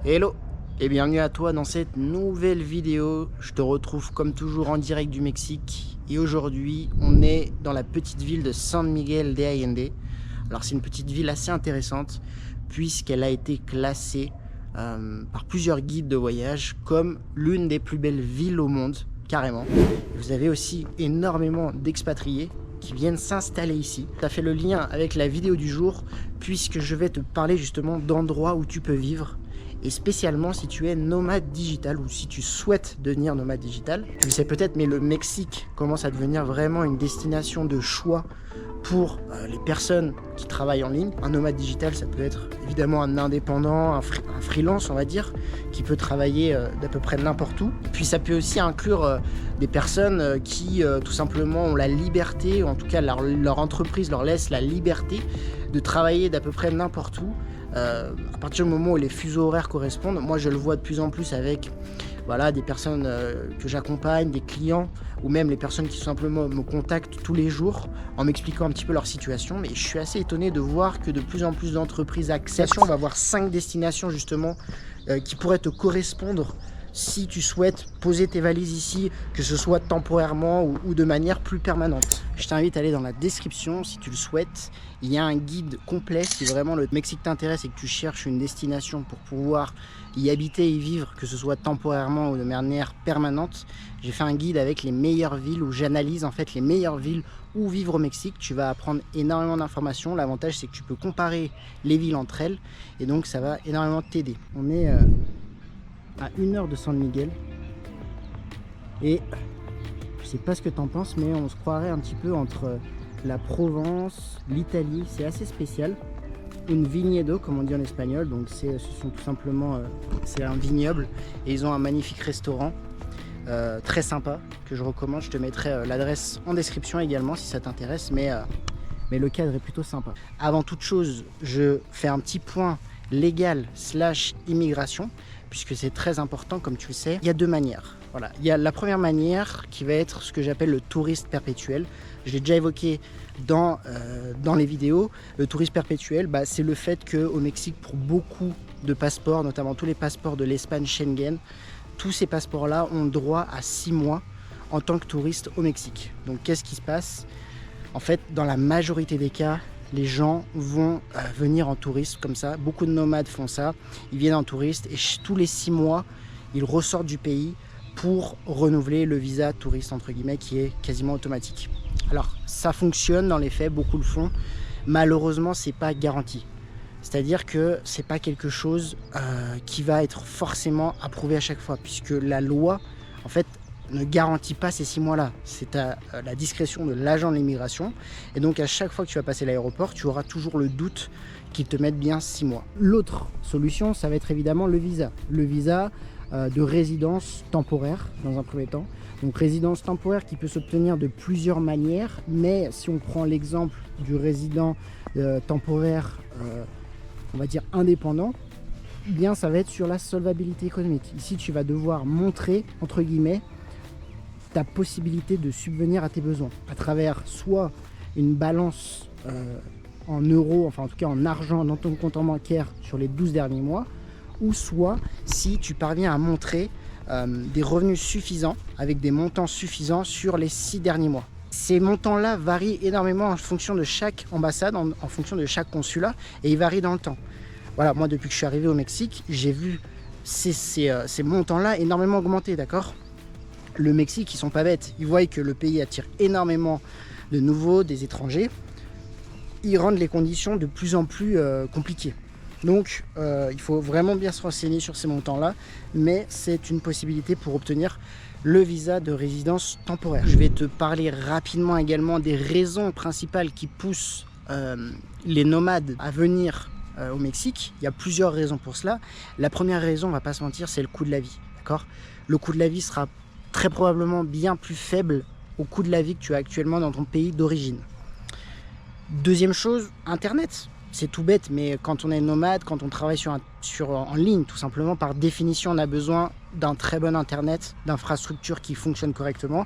Hello et bienvenue à toi dans cette nouvelle vidéo. Je te retrouve comme toujours en direct du Mexique et aujourd'hui on est dans la petite ville de San Miguel de Allende. Alors c'est une petite ville assez intéressante puisqu'elle a été classée par plusieurs guides de voyage comme l'une des plus belles villes au monde, carrément. Vous avez aussi énormément d'expatriés qui viennent s'installer ici. Ça fait le lien avec la vidéo du jour puisque je vais te parler justement d'endroits où tu peux vivre. Et spécialement si tu es nomade digital ou si tu souhaites devenir nomade digital. Tu le sais peut-être, mais le Mexique commence à devenir vraiment une destination de choix pour les personnes qui travaillent en ligne. Un nomade digital, ça peut être évidemment un indépendant, un freelance on va dire, qui peut travailler d'à peu près n'importe où. Puis ça peut aussi inclure des personnes qui tout simplement ont la liberté, ou en tout cas leur entreprise leur laisse la liberté de travailler d'à peu près n'importe où. À partir du moment où les fuseaux horaires correspondent, moi je le vois de plus en plus avec voilà, des personnes que j'accompagne, des clients ou même les personnes qui tout simplement me contactent tous les jours en m'expliquant un petit peu leur situation. Mais je suis assez étonné de voir que de plus en plus d'entreprises acceptent. On va voir 5 destinations justement qui pourraient te correspondre si tu souhaites poser tes valises ici, que ce soit temporairement ou de manière plus permanente. Je t'invite à aller dans la description si tu le souhaites. Il y a un guide complet si vraiment le Mexique t'intéresse et que tu cherches une destination pour pouvoir y habiter et y vivre, que ce soit temporairement ou de manière permanente. J'ai fait un guide avec les meilleures villes où j'analyse en fait les meilleures villes où vivre au Mexique. Tu vas apprendre énormément d'informations. L'avantage c'est que tu peux comparer les villes entre elles et donc ça va énormément t'aider. On est à 1 heure de San Miguel et je sais pas ce que t'en penses, mais on se croirait un petit peu entre la Provence, l'Italie. C'est assez spécial. Un vignedo comme on dit en espagnol, donc ce sont tout simplement c'est un vignoble et ils ont un magnifique restaurant très sympa que je recommande. Je te mettrai l'adresse en description également si ça t'intéresse, mais le cadre est plutôt sympa. Avant toute chose, je fais un petit point légal / immigration puisque c'est très important comme tu le sais. Il y a 2 manières. Voilà. Il y a la première manière qui va être ce que j'appelle le touriste perpétuel. Je l'ai déjà évoqué dans les vidéos. Le tourisme perpétuel, c'est le fait qu'au Mexique, pour beaucoup de passeports, notamment tous les passeports de l'Espagne Schengen, tous ces passeports-là ont droit à 6 mois en tant que touriste au Mexique. Donc qu'est-ce qui se passe? En fait, dans la majorité des cas, les gens vont venir en touriste comme ça. Beaucoup de nomades font ça. Ils viennent en touriste et tous les 6 mois, ils ressortent du pays pour renouveler le visa touriste entre guillemets qui est quasiment automatique. Alors ça fonctionne dans les faits, beaucoup le font. Malheureusement, c'est pas garanti. C'est-à-dire que c'est pas quelque chose qui va être forcément approuvé à chaque fois, puisque la loi en fait ne garantit pas ces 6 mois-là. C'est à la discrétion de l'agent de l'immigration. Et donc à chaque fois que tu vas passer l'aéroport, tu auras toujours le doute qu'ils te mettent bien 6 mois. L'autre solution, ça va être évidemment le visa. Le visa de résidence temporaire dans un premier temps. Donc résidence temporaire qui peut s'obtenir de plusieurs manières, mais si on prend l'exemple du résident temporaire, on va dire indépendant, eh bien ça va être sur la solvabilité économique. Ici tu vas devoir montrer, entre guillemets, ta possibilité de subvenir à tes besoins à travers soit une balance en euros, enfin en tout cas en argent dans ton compte en bancaire sur les 12 derniers mois, ou soit si tu parviens à montrer des revenus suffisants avec des montants suffisants sur les 6 derniers mois. Ces montants-là varient énormément en fonction de chaque ambassade, en fonction de chaque consulat, et ils varient dans le temps. Voilà, moi depuis que je suis arrivé au Mexique, j'ai vu ces montants-là énormément augmenter, d'accord? Le Mexique, ils sont pas bêtes, ils voient que le pays attire énormément de nouveaux, des étrangers, ils rendent les conditions de plus en plus compliquées. Donc il faut vraiment bien se renseigner sur ces montants-là, mais c'est une possibilité pour obtenir le visa de résidence temporaire. Je vais te parler rapidement également des raisons principales qui poussent les nomades à venir au Mexique. Il y a plusieurs raisons pour cela. La première raison, on va pas se mentir, c'est le coût de la vie. D'accord ? Le coût de la vie sera très probablement bien plus faible au coût de la vie que tu as actuellement dans ton pays d'origine. Deuxième chose, Internet. C'est tout bête, mais quand on est nomade, quand on travaille en ligne, tout simplement, par définition, on a besoin d'un très bon Internet, d'infrastructures qui fonctionnent correctement.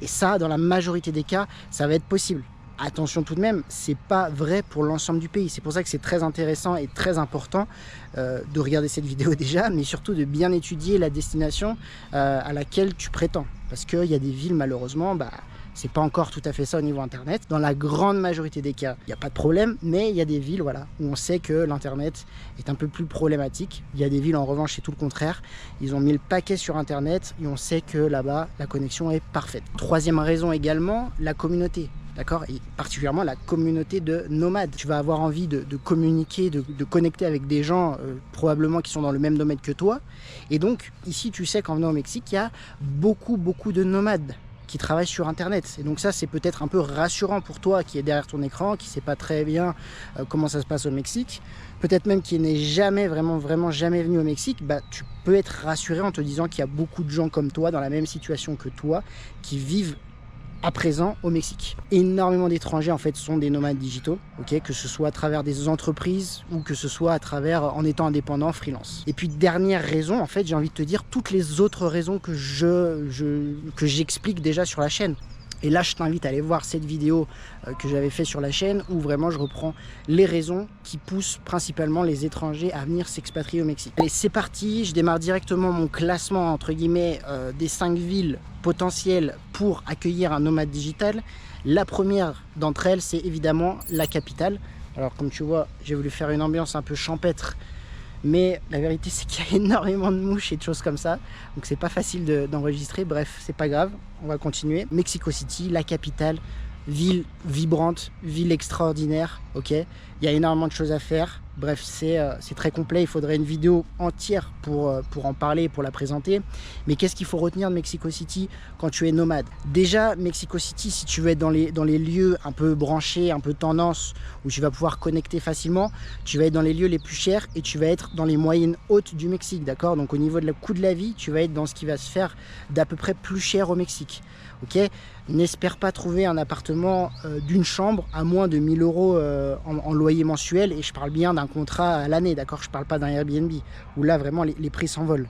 Et ça, dans la majorité des cas, ça va être possible. attention tout de même, c'est pas vrai pour l'ensemble du pays. C'est pour ça que c'est très intéressant et très important de regarder cette vidéo déjà, mais surtout de bien étudier la destination à laquelle tu prétends. Parce qu'il y a des villes, malheureusement, c'est pas encore tout à fait ça au niveau internet. Dans la grande majorité des cas, il n'y a pas de problème, mais il y a des villes voilà, où on sait que l'internet est un peu plus problématique. Il y a des villes en revanche, c'est tout le contraire. Ils ont mis le paquet sur internet et on sait que là-bas, la connexion est parfaite. Troisième raison également, la communauté. D'accord, et particulièrement la communauté de nomades. Tu vas avoir envie de communiquer, de connecter avec des gens probablement qui sont dans le même domaine que toi. Et donc, ici, tu sais qu'en venant au Mexique, il y a beaucoup de nomades qui travaillent sur internet. Et donc ça, c'est peut-être un peu rassurant pour toi qui est derrière ton écran, qui ne sait pas très bien comment ça se passe au Mexique. Peut-être même qui n'est jamais, vraiment jamais venu au Mexique. Tu peux être rassuré en te disant qu'il y a beaucoup de gens comme toi, dans la même situation que toi, qui vivent à présent au Mexique. Énormément d'étrangers en fait sont des nomades digitaux, ok, que ce soit à travers des entreprises ou que ce soit à travers en étant indépendant, freelance. Et puis dernière raison, en fait, j'ai envie de te dire toutes les autres raisons que j'explique déjà sur la chaîne. Et là, je t'invite à aller voir cette vidéo que j'avais fait sur la chaîne où vraiment je reprends les raisons qui poussent principalement les étrangers à venir s'expatrier au Mexique. Allez, c'est parti, je démarre directement mon classement entre guillemets des 5 villes potentielles pour accueillir un nomade digital. La première d'entre elles, c'est évidemment la capitale. Alors comme tu vois, j'ai voulu faire une ambiance un peu champêtre, mais la vérité c'est qu'il y a énormément de mouches et de choses comme ça, donc c'est pas facile d'enregistrer. Bref, c'est pas grave, on va continuer. Mexico City, la capitale, ville vibrante, ville extraordinaire, ok. Il y a énormément de choses à faire. Bref, c'est très complet. Il faudrait une vidéo entière pour en parler, pour la présenter. Mais qu'est-ce qu'il faut retenir de Mexico City quand tu es nomade? Déjà, Mexico City, si tu veux être dans les lieux un peu branchés, un peu tendance, où tu vas pouvoir connecter facilement, tu vas être dans les lieux les plus chers et tu vas être dans les moyennes hautes du Mexique, d'accord? Donc au niveau de le coût de la vie, tu vas être dans ce qui va se faire d'à peu près plus cher au Mexique. Ok, n'espère pas trouver un appartement d'une chambre à moins de 1000 € en loyer mensuel, et je parle bien d'un contrat à l'année, d'accord? Je parle pas d'un Airbnb où là vraiment les prix s'envolent.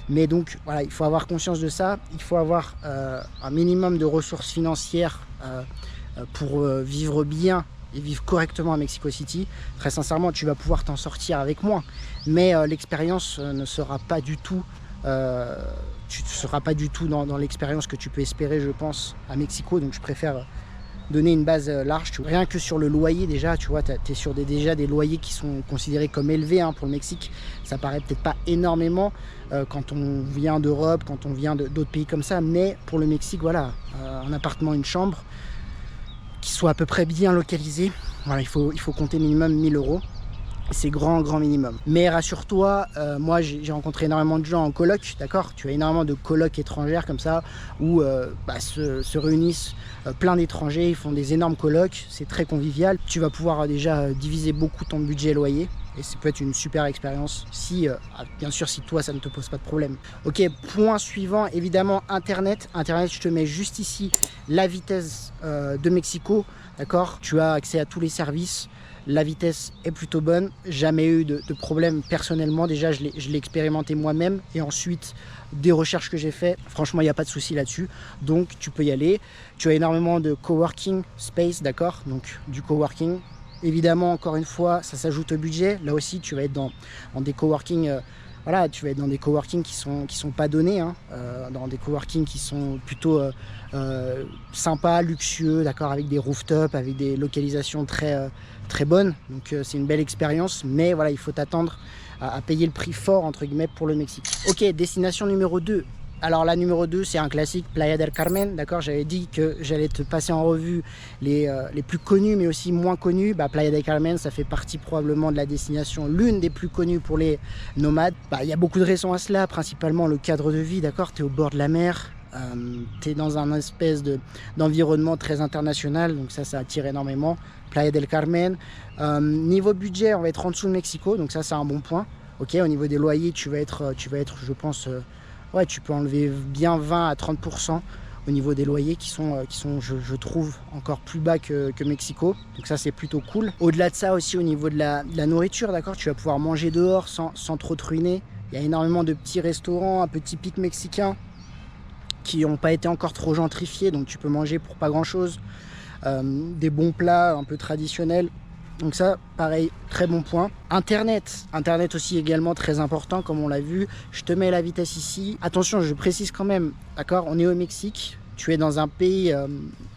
Mais donc voilà, il faut avoir conscience de ça. Il faut avoir un minimum de ressources financières pour vivre bien et vivre correctement à Mexico City. Très sincèrement, tu vas pouvoir t'en sortir avec moins, mais l'expérience ne sera pas du tout tu ne seras pas du tout dans l'expérience que tu peux espérer, je pense, à Mexico. Donc je préfère donner une base large. Rien que sur le loyer, déjà, tu vois, tu es sur déjà des loyers qui sont considérés comme élevés pour le Mexique. Ça paraît peut-être pas énormément quand on vient d'Europe, quand on vient d'autres pays comme ça, mais pour le Mexique, voilà, un appartement, une chambre qui soit à peu près bien localisé, voilà, il faut compter minimum 1000 €. C'est grand minimum. Mais rassure-toi, moi j'ai rencontré énormément de gens en coloc, d'accord? Tu as énormément de colocs étrangères comme ça, où se réunissent plein d'étrangers, ils font des énormes colocs, c'est très convivial. Tu vas pouvoir déjà diviser beaucoup ton budget loyer, et ça peut être une super expérience, si bien sûr si toi ça ne te pose pas de problème. Ok, point suivant, évidemment Internet. Internet, je te mets juste ici la vitesse de Mexico, d'accord? Tu as accès à tous les services. La vitesse est plutôt bonne, jamais eu de problème personnellement. Déjà, je l'ai expérimenté moi-même, et ensuite des recherches que j'ai fait, franchement, il n'y a pas de souci là-dessus. Donc, tu peux y aller. Tu as énormément de coworking space, d'accord? Donc, du coworking. Évidemment, encore une fois, ça s'ajoute au budget. Là aussi, tu vas être dans des coworking. Voilà, tu vas être dans des coworking qui sont pas donnés, dans des coworking qui sont plutôt sympas, luxueux, d'accord, avec des rooftops, avec des localisations très bonnes. Donc c'est une belle expérience, mais voilà, il faut t'attendre à payer le prix fort entre guillemets pour le Mexique. Ok, destination numéro 2. Alors la numéro 2, c'est un classique, Playa del Carmen, d'accord? J'avais dit que j'allais te passer en revue les plus connus, mais aussi moins connus. Playa del Carmen, ça fait partie probablement de la destination, l'une des plus connues pour les nomades. Il y a beaucoup de raisons à cela, principalement le cadre de vie, d'accord? Tu es au bord de la mer, tu es dans un espèce d'environnement très international, donc ça attire énormément. Playa del Carmen. Niveau budget, on va être en dessous de Mexico, donc ça c'est un bon point. Ok, au niveau des loyers, tu vas être je pense... ouais, tu peux enlever bien 20 à 30% au niveau des loyers qui sont je trouve, encore plus bas que Mexico. Donc ça, c'est plutôt cool. Au-delà de ça aussi, au niveau de la nourriture, d'accord, tu vas pouvoir manger dehors sans trop te ruiner. Il y a énormément de petits restaurants un peu typiques mexicains qui n'ont pas été encore trop gentrifiés, donc tu peux manger pour pas grand-chose. des bons plats un peu traditionnels. Donc ça, pareil, très bon point. Internet aussi également très important, comme on l'a vu. Je te mets la vitesse ici. Attention, je précise quand même, d'accord, on est au Mexique. Tu es dans un pays,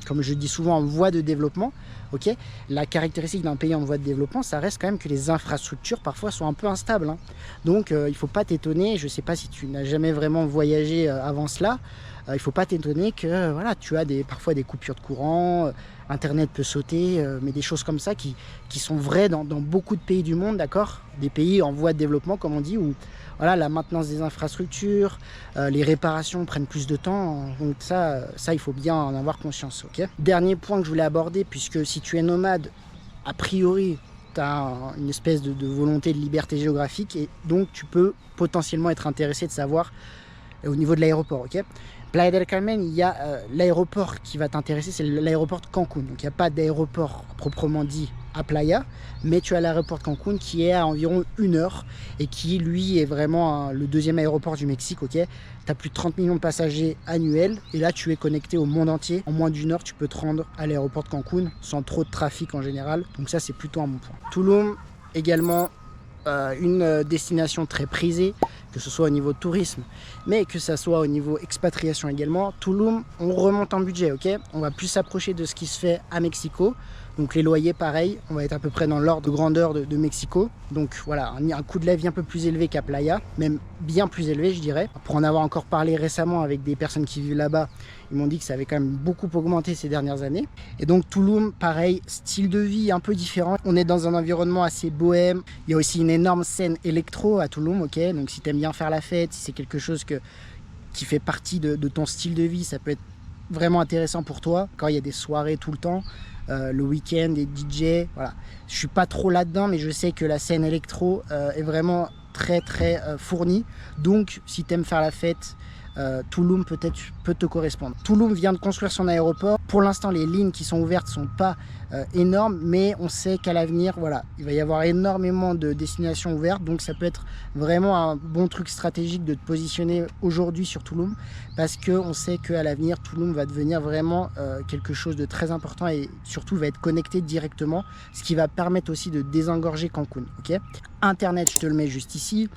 comme je dis souvent, en voie de développement. Ok, la caractéristique d'un pays en voie de développement, ça reste quand même que les infrastructures parfois sont un peu instables. Hein. Donc il ne faut pas t'étonner, je ne sais pas si tu n'as jamais vraiment voyagé avant cela, il ne faut pas t'étonner que voilà, tu as parfois des coupures de courant, Internet peut sauter, mais des choses comme ça qui sont vraies dans beaucoup de pays du monde, d'accord? Des pays en voie de développement, comme on dit, où voilà, la maintenance des infrastructures, les réparations prennent plus de temps. Donc ça, il faut bien en avoir conscience. Okay, dernier point que je voulais aborder, puisque si tu es nomade, a priori, tu as une espèce de volonté de liberté géographique et donc tu peux potentiellement être intéressé de savoir au niveau de l'aéroport. Okay, Playa del Carmen, il y a l'aéroport qui va t'intéresser, c'est l'aéroport de Cancun. Donc il n'y a pas d'aéroport proprement dit à Playa, mais tu as l'aéroport de Cancun qui est à environ 1 heure et qui lui est vraiment le deuxième aéroport du Mexique. Ok, tu as plus de 30 millions de passagers annuels et là tu es connecté au monde entier. En moins d'1 heure, tu peux te rendre à l'aéroport de Cancun sans trop de trafic en général. Donc ça, c'est plutôt un bon point. Tulum également. Une destination très prisée, que ce soit au niveau tourisme, mais que ce soit au niveau expatriation également. Tulum, on remonte en budget, ok? On va plus s'approcher de ce qui se fait à Mexico. Donc les loyers, pareil, on va être à peu près dans l'ordre de grandeur de Mexico. Donc voilà, un coût de la vie un peu plus élevé qu'à Playa, même bien plus élevé, je dirais. Pour en avoir encore parlé récemment avec des personnes qui vivent là-bas, ils m'ont dit que ça avait quand même beaucoup augmenté ces dernières années. Et donc Tulum, pareil, style de vie un peu différent. On est dans un environnement assez bohème. Il y a aussi une énorme scène électro à Tulum, ok? Donc si tu aimes bien faire la fête, si c'est quelque chose qui fait partie de ton style de vie, ça peut être vraiment intéressant pour toi. Quand il y a des soirées tout le temps, le week-end, des DJ, voilà. Je suis pas trop là-dedans, mais je sais que la scène électro est vraiment très fournie. Donc si tu aimes faire la fête, Tulum peut-être peut te correspondre. Tulum vient de construire son aéroport. Pour l'instant, les lignes qui sont ouvertes sont pas énormes, mais on sait qu'à l'avenir, voilà, il va y avoir énormément de destinations ouvertes. Donc ça peut être vraiment un bon truc stratégique de te positionner aujourd'hui sur Tulum, parce que on sait qu'à l'avenir, Tulum va devenir vraiment quelque chose de très important et surtout va être connecté directement, ce qui va permettre aussi de désengorger Cancun. Ok, Internet, je te le mets juste ici.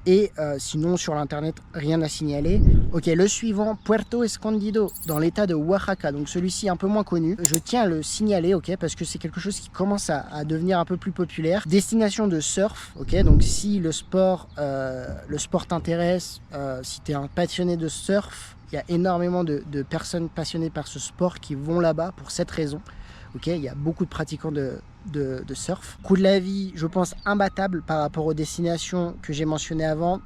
Et sinon, sur l'internet, rien à signaler. Ok, le suivant, Puerto Escondido, dans l'état de Oaxaca. Donc celui-ci un peu moins connu. Je tiens à le signaler, ok, parce que c'est quelque chose qui commence à devenir un peu plus populaire. Destination de surf, ok. Donc si le sport t'intéresse, si tu es un passionné de surf, il y a énormément de personnes passionnées par ce sport qui vont là-bas pour cette raison. Ok, il y a beaucoup de pratiquants de surf. Coût de la vie, je pense, imbattable par rapport aux destinations que j'ai mentionnées avant.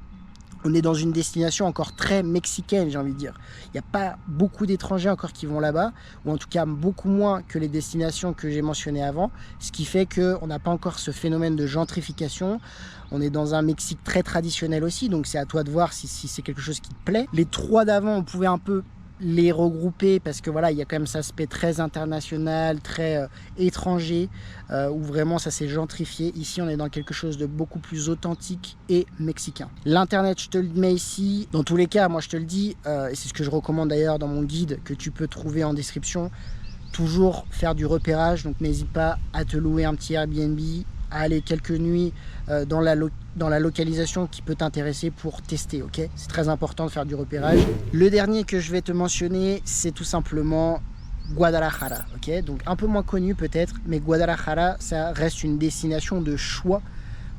On est dans une destination encore très mexicaine, j'ai envie de dire. Il n'y a pas beaucoup d'étrangers encore qui vont là-bas, ou en tout cas beaucoup moins que les destinations que j'ai mentionnées avant, ce qui fait qu'on n'a pas encore ce phénomène de gentrification. On est dans un Mexique très traditionnel aussi, donc c'est à toi de voir si c'est quelque chose qui te plaît. Les trois d'avant, on pouvait un peu les regrouper parce que voilà, il y a quand même cet aspect très international, très étranger, où vraiment ça s'est gentrifié. Ici on est dans quelque chose de beaucoup plus authentique et mexicain. L'internet, je te le mets ici. Dans tous les cas, moi je te le dis, et c'est ce que je recommande d'ailleurs dans mon guide que tu peux trouver en description, toujours faire du repérage. Donc n'hésite pas à te louer un petit Airbnb, à aller quelques nuits dans la localisation qui peut t'intéresser pour tester, ok? C'est très important de faire du repérage. Le dernier que je vais te mentionner, c'est tout simplement Guadalajara, ok? Donc un peu moins connu peut-être, mais Guadalajara, ça reste une destination de choix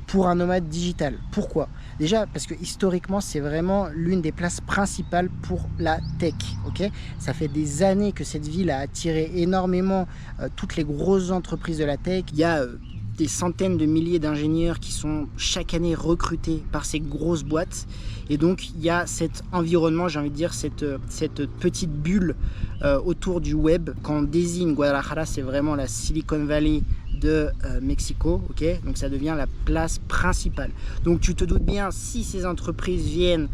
pour un nomade digital. Pourquoi? Déjà parce que historiquement c'est vraiment l'une des places principales pour la tech, ok? Ça fait des années que cette ville a attiré énormément toutes les grosses entreprises de la tech. Il y a des centaines de milliers d'ingénieurs qui sont chaque année recrutés par ces grosses boîtes, et donc il y a cet environnement, j'ai envie de dire cette petite bulle autour du web. Quand on désigne Guadalajara, c'est vraiment la Silicon Valley de Mexico, ok? Donc ça devient la place principale. Donc tu te doutes bien, si ces entreprises viennent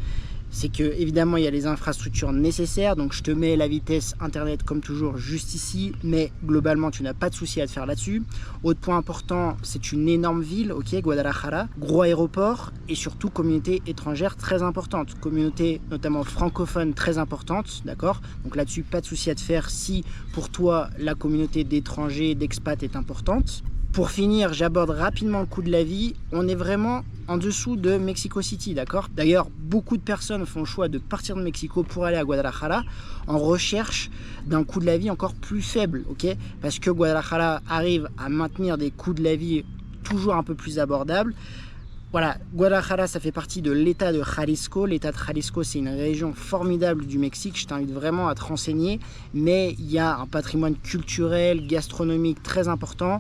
c'est que évidemment il y a les infrastructures nécessaires, donc je te mets la vitesse internet comme toujours juste ici, mais globalement tu n'as pas de souci à te faire là-dessus. Autre point important, c'est une énorme ville, ok, Guadalajara, gros aéroport et surtout communauté étrangère très importante, communauté notamment francophone très importante, d'accord. Donc là-dessus pas de souci à te faire si pour toi la communauté d'étrangers, d'expats est importante. Pour finir, j'aborde rapidement le coût de la vie. On est vraiment en dessous de Mexico City, d'accord? D'ailleurs, beaucoup de personnes font le choix de partir de Mexico pour aller à Guadalajara en recherche d'un coût de la vie encore plus faible, ok? Parce que Guadalajara arrive à maintenir des coûts de la vie toujours un peu plus abordables. Voilà, Guadalajara, ça fait partie de l'état de Jalisco. L'état de Jalisco, c'est une région formidable du Mexique. Je t'invite vraiment à te renseigner. Mais il y a un patrimoine culturel, gastronomique très important.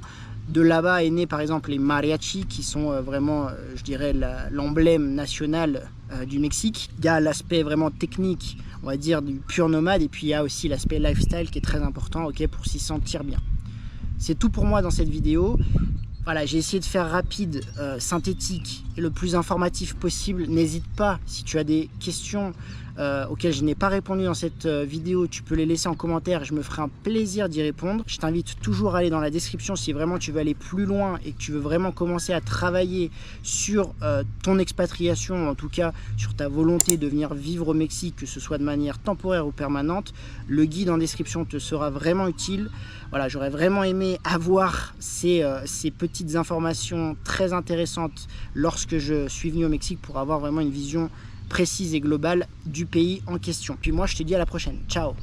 De là-bas est né par exemple les mariachis qui sont vraiment, je dirais, l'emblème national du Mexique. Il y a l'aspect vraiment technique, on va dire, du pur nomade. Et puis il y a aussi l'aspect lifestyle qui est très important, ok, pour s'y sentir bien. C'est tout pour moi dans cette vidéo. Voilà, j'ai essayé de faire rapide, synthétique et le plus informatif possible. N'hésite pas, si tu as des questions auxquelles je n'ai pas répondu dans cette vidéo, tu peux les laisser en commentaire et je me ferai un plaisir d'y répondre. Je t'invite toujours à aller dans la description si vraiment tu veux aller plus loin et que tu veux vraiment commencer à travailler sur ton expatriation, en tout cas sur ta volonté de venir vivre au Mexique, que ce soit de manière temporaire ou permanente. Le guide en description te sera vraiment utile. Voilà, j'aurais vraiment aimé avoir ces petites informations très intéressantes lorsque je suis venu au Mexique pour avoir vraiment une vision précise et globale du pays en question. Puis moi, je te dis à la prochaine. Ciao!